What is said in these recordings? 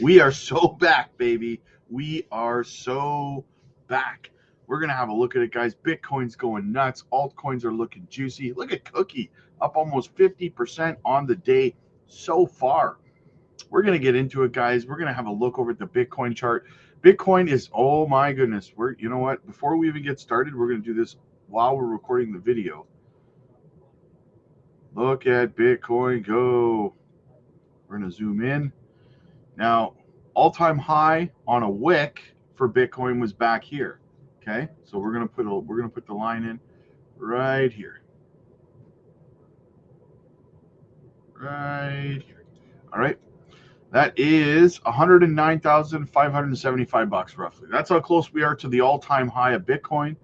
We are so back, baby. We are so back. We're going to have a look at it, guys. Bitcoin's going nuts. Altcoins are looking juicy. Look at Cookie, up almost 50% on the day so far. We're going to get into it, guys. We're going to have a look over at the Bitcoin chart. Bitcoin is, oh my goodness. You know what? Before we even get started, we're going to do this while we're recording the video. Look at Bitcoin go. We're going to zoom in. Now, all-time high on a wick for Bitcoin was back here. Okay, so we're gonna put the line in right here, right here. All right, that is 109,575 bucks roughly. That's how close we are to the all-time high of Bitcoin.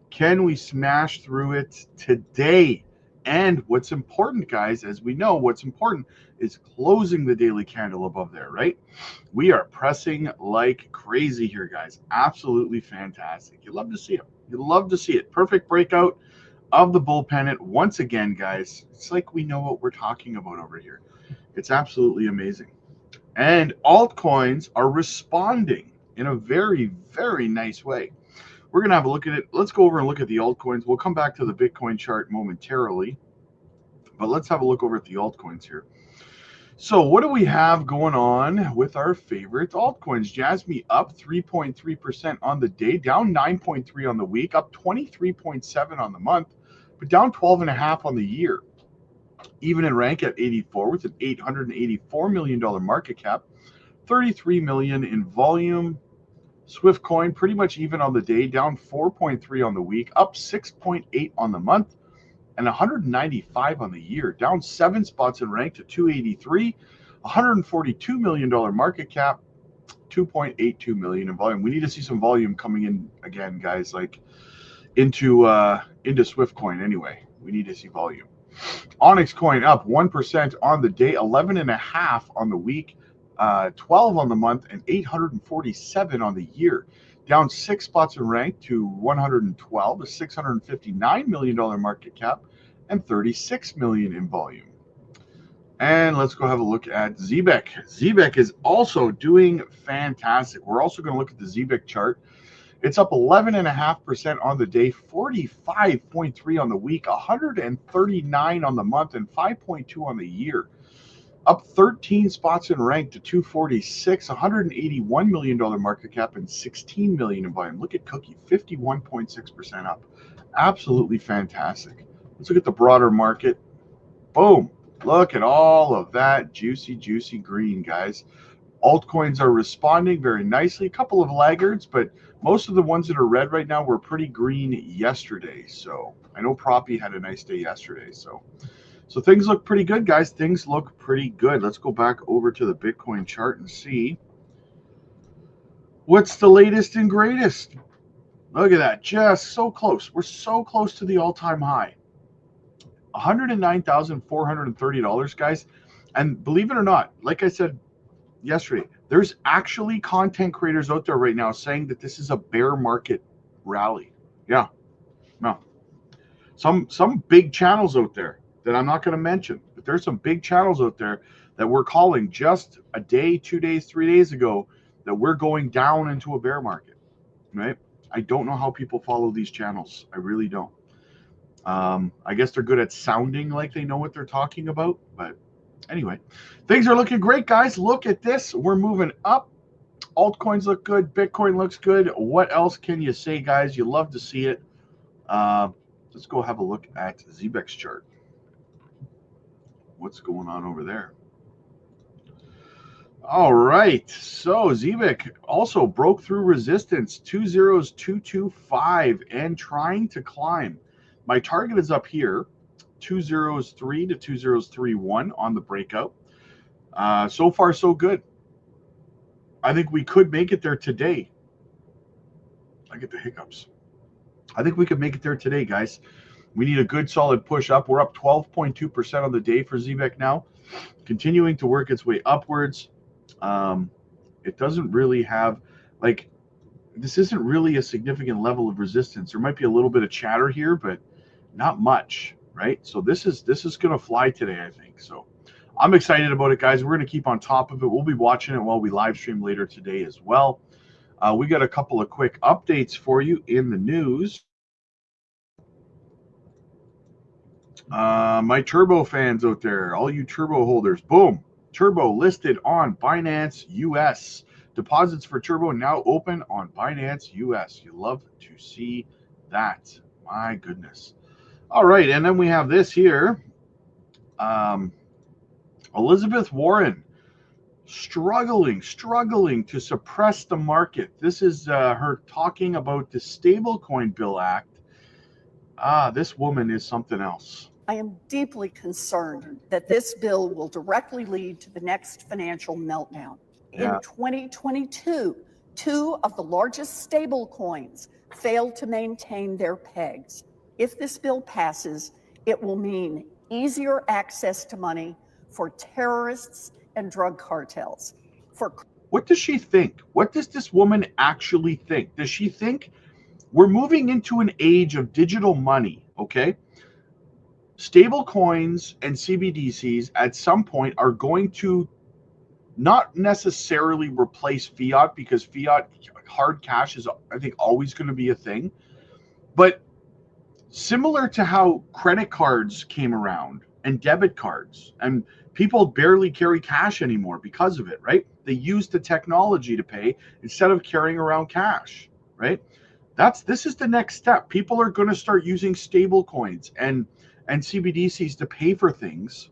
Can we smash through it today? And what's important, guys, as we know, what's important is closing the daily candle above there, right? We are pressing like crazy here, guys. Absolutely fantastic. You love to see it. You love to see it. Perfect breakout of the bull pennant. Once again, guys, it's like we know what we're talking about over here. It's absolutely amazing. And altcoins are responding in a very, very nice way. We're going to have a look at it. Let's go over and look at the altcoins. We'll come back to the Bitcoin chart momentarily, but let's have a look over at the altcoins here. So what do we have going on with our favorite altcoins? Jasmy up 3.3% on the day, down 9.3 on the week, up 23.7 on the month, but down 12.5 on the year. Even in rank at 84 with an $884 million market cap, 33 million in volume. Swift coin pretty much even on the day, down 4.3 on the week, up 6.8 on the month, and 195 on the year, down 7 spots in rank to 283, $142 million market cap, 2.82 million in volume. We need to see some volume coming in again, guys, like into Swift coin anyway. We need to see volume. Onyx coin up 1% on the day, 11.5 on the week, 12 on the month, and 847 on the year. Down 6 spots in rank to 112, a $659 million market cap, and 36 million in volume. And let's go have a look at Zbeck. Zbeck is also doing fantastic. We're also going to look at the Zbeck chart. It's up 11.5% on the day, 45.3 on the week, 139 on the month, and 5.2 on the year. Up 13 spots in rank to 246, $181 million market cap, and 16 million in volume. Look at Cookie, 51.6% up. Absolutely fantastic. Let's look at the broader market. Boom. Look at all of that juicy, juicy green, guys. Altcoins are responding very nicely. A couple of laggards, but most of the ones that are red right now were pretty green yesterday. So I know Proppy had a nice day yesterday. So things look pretty good, guys. Things look pretty good. Let's go back over to the Bitcoin chart and see what's the latest and greatest. Look at that. Just so close. We're so close to the all-time high. $109,430, guys. And believe it or not, like I said yesterday, there's actually content creators out there right now saying that this is a bear market rally. Yeah. No. Some big channels out there that I'm not going to mention, but there's some big channels out there that we're calling just a day, 2 days, 3 days ago that we're going down into a bear market, right? I don't know how people follow these channels. I really don't. I guess they're good at sounding like they know what they're talking about, but anyway, things are looking great, guys. Look at this. We're moving up. Altcoins look good. Bitcoin looks good. What else can you say, guys? You love to see it. Let's go have a look at Zbeck's chart. What's going on over there? All right. So Zbeck also broke through resistance 20225 and trying to climb. My target is up here, 203 to 2031 on the breakout. So far, so good. I think we could make it there today. I get the hiccups. I think we could make it there today, guys. We need a good solid push up. We're up 12.2% on the day for Zbeck now, continuing to work its way upwards. It doesn't really have, like, this isn't really a significant level of resistance. There might be a little bit of chatter here, but not much, right? So this is going to fly today, I think. So I'm excited about it, guys. We're going to keep on top of it. We'll be watching it while we live stream later today as well. We got a couple of quick updates for you in the news. My Turbo fans out there, all you Turbo holders, boom, Turbo listed on Binance US. Deposits for Turbo now open on Binance US. You love to see that. My goodness. All right, and then we have this here. Elizabeth Warren struggling to suppress the market. This is her talking about the Stablecoin Bill Act. This woman is something else. I am deeply concerned that this bill will directly lead to the next financial meltdown. In 2022, two of the largest stablecoins failed to maintain their pegs. If this bill passes, it will mean easier access to money for terrorists and drug cartels. What does she think? What does this woman actually think? Does she think we're moving into an age of digital money, okay? Stable coins and CBDCs at some point are going to not necessarily replace fiat, because fiat hard cash is, I think, always going to be a thing. But similar to how credit cards came around and debit cards, and people barely carry cash anymore because of it, right? They use the technology to pay instead of carrying around cash, right? This is the next step. People are going to start using stable coins and CBDCs to pay for things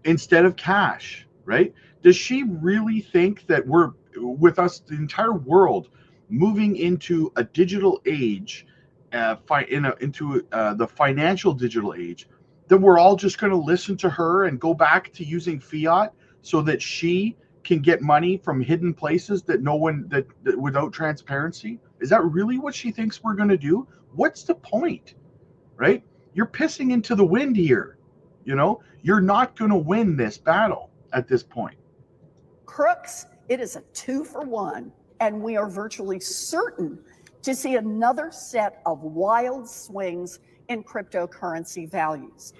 instead of cash, right? Does she really think that we're, with us, the entire world, moving into a digital age, into the financial digital age, that we're all just going to listen to her and go back to using fiat so that she can get money from hidden places that no one, that without transparency? Is that really what she thinks we're going to do? What's the point, right? You're pissing into the wind here. You know, you're not going to win this battle at this point. Crooks, it is a 2-for-1, and we are virtually certain to see another set of wild swings in cryptocurrency values.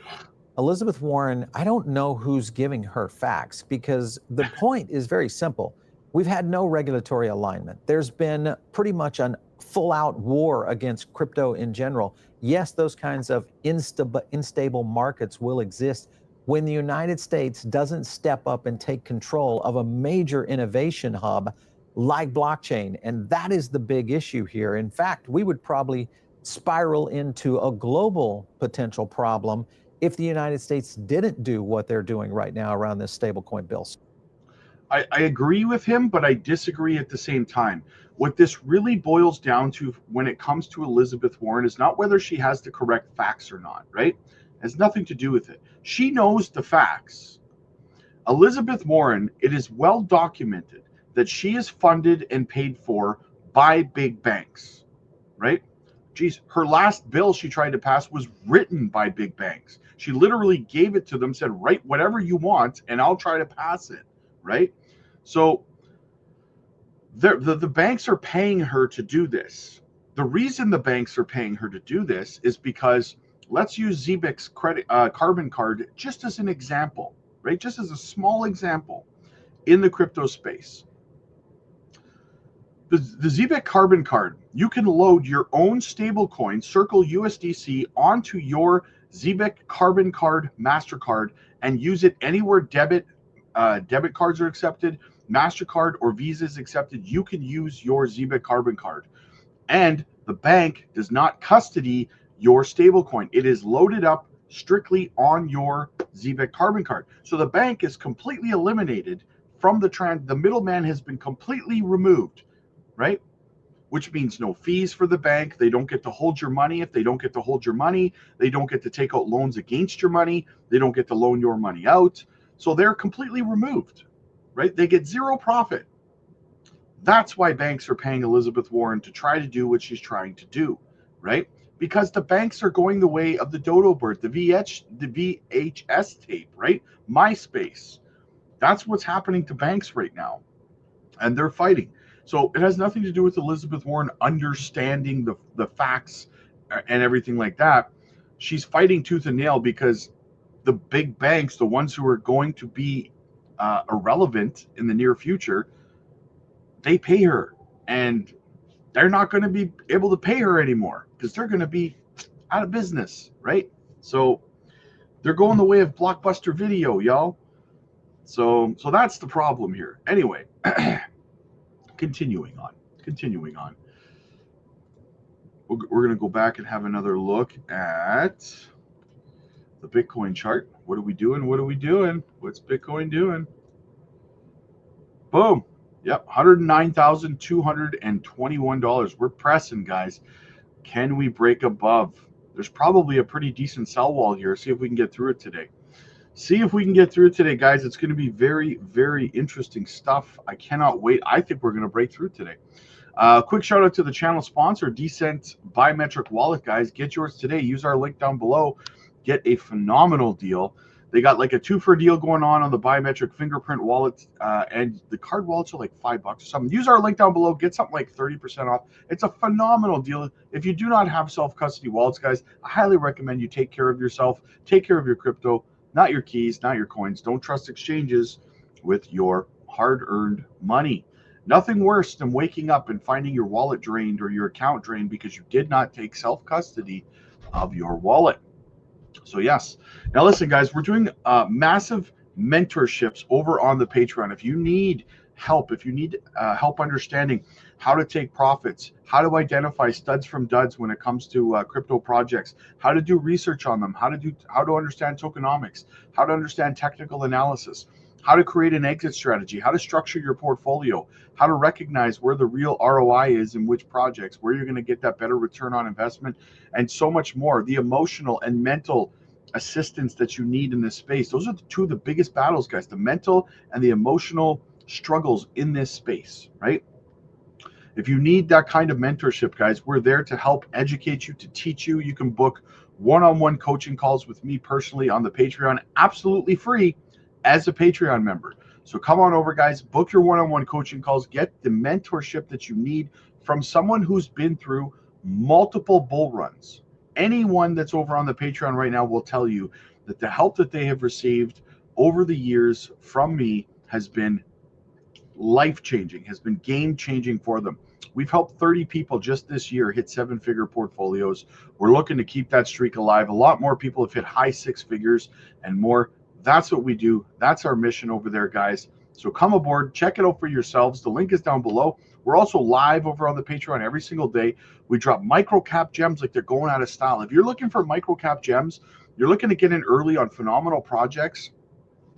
Elizabeth Warren, I don't know who's giving her facts, because the point is very simple. We've had no regulatory alignment. There's been pretty much a full-out war against crypto in general. Yes, those kinds of unstable markets will exist when the United States doesn't step up and take control of a major innovation hub like blockchain. And that is the big issue here. In fact, we would probably spiral into a global potential problem if the United States didn't do what they're doing right now around this stablecoin bill. I agree with him, but I disagree at the same time. What this really boils down to when it comes to Elizabeth Warren is not whether she has the correct facts or not, right? It has nothing to do with it. She knows the facts. Elizabeth Warren, it is well documented that she is funded and paid for by big banks, right? Geez, her last bill she tried to pass was written by big banks. She literally gave it to them, said, write whatever you want, and I'll try to pass it, right? So the banks are paying her to do this. The reason the banks are paying her to do this is because, let's use Zbeck's carbon card just as an example, right? Just as a small example in the crypto space. The Zbeck carbon card, you can load your own stablecoin, Circle USDC, onto your Zbeck carbon card MasterCard and use it anywhere debit cards are accepted, MasterCard or Visa is accepted. You can use your Zbeck carbon card. And the bank does not custody your stablecoin. It is loaded up strictly on your Zbeck carbon card. So the bank is completely eliminated from the middleman has been completely removed, right? Which means no fees for the bank. They don't get to hold your money. If they don't get to hold your money, they don't get to take out loans against your money. They don't get to loan your money out. So they're completely removed, right? They get zero profit. That's why banks are paying Elizabeth Warren to try to do what she's trying to do, right? Because the banks are going the way of the dodo bird, the VHS tape, right? MySpace. That's what's happening to banks right now. And they're fighting. So it has nothing to do with Elizabeth Warren understanding the facts and everything like that. She's fighting tooth and nail because the big banks, the ones who are going to be irrelevant in the near future, they pay her, and they're not going to be able to pay her anymore because they're going to be out of business, right? So they're going the way of Blockbuster Video, y'all. So that's the problem here. Anyway, continuing on. We're going to go back and have another look at the Bitcoin chart. What are we doing? What's Bitcoin doing? Boom. Yep, $109,221. We're pressing, guys. Can we break above? There's probably a pretty decent sell wall here. See if we can get through it today. Guys. It's going to be very, very interesting stuff. I cannot wait. I think we're going to break through today. Quick shout out to the channel sponsor, Decent Biometric Wallet, guys. Get yours today. Use our link down below. Get a phenomenal deal. They got like a 2-for deal going on the biometric fingerprint wallet, and the card wallets are like $5 or something. Use our link down below. Get something like 30% off. It's a phenomenal deal. If you do not have self-custody wallets, guys, I highly recommend you take care of yourself. Take care of your crypto, not your keys, not your coins. Don't trust exchanges with your hard-earned money. Nothing worse than waking up and finding your wallet drained or your account drained because you did not take self-custody of your wallet. So yes. Now listen, guys, we're doing massive mentorships over on the Patreon. If you need help, help understanding how to take profits, how to identify studs from duds when it comes to crypto projects, how to do research on them, how to understand tokenomics, how to understand technical analysis, how to create an exit strategy, how to structure your portfolio, how to recognize where the real ROI is in which projects, where you're going to get that better return on investment, and so much more. The emotional and mental assistance that you need in this space. Those are two of the biggest battles, guys, the mental and the emotional struggles in this space, right? If you need that kind of mentorship, guys, we're there to help educate you, to teach you. You can book one-on-one coaching calls with me personally on the Patreon, absolutely free as a Patreon member. So come on over, guys, book your one-on-one coaching calls, get the mentorship that you need from someone who's been through multiple bull runs. Anyone that's over on the Patreon right now will tell you that the help that they have received over the years from me has been life-changing, has been game-changing for them. We've helped 30 people just this year hit 7-figure portfolios. We're looking to keep that streak alive. A lot more people have hit high 6 figures and more. That's what we do. That's our mission over there, guys. So come aboard, check it out for yourselves. The link is down below. We're also live over on the Patreon every single day. We drop micro cap gems like they're going out of style. If you're looking for micro cap gems, you're looking to get in early on phenomenal projects.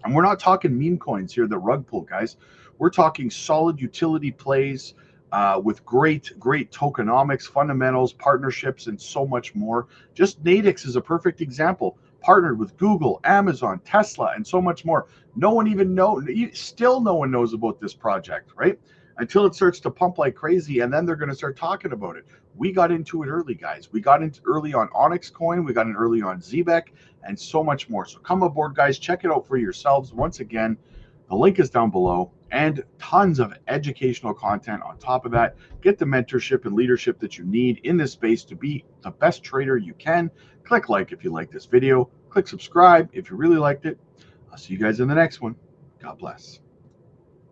And we're not talking meme coins here, the rug pull, guys. We're talking solid utility plays with great tokenomics, fundamentals, partnerships, and so much more. Just Nadix is a perfect example. Partnered with Google, Amazon, Tesla, and so much more. No one knows about this project, right? Until it starts to pump like crazy, and then they're going to start talking about it. We got into it early, guys. We got into early on Onyx Coin. We got in early on Zbeck, and so much more. So come aboard, guys. Check it out for yourselves. Once again, the link is down below, and tons of educational content on top of that. Get the mentorship and leadership that you need in this space to be the best trader you can. Click like if you like this video. Click subscribe if you really liked it. I'll see you guys in the next one. God bless.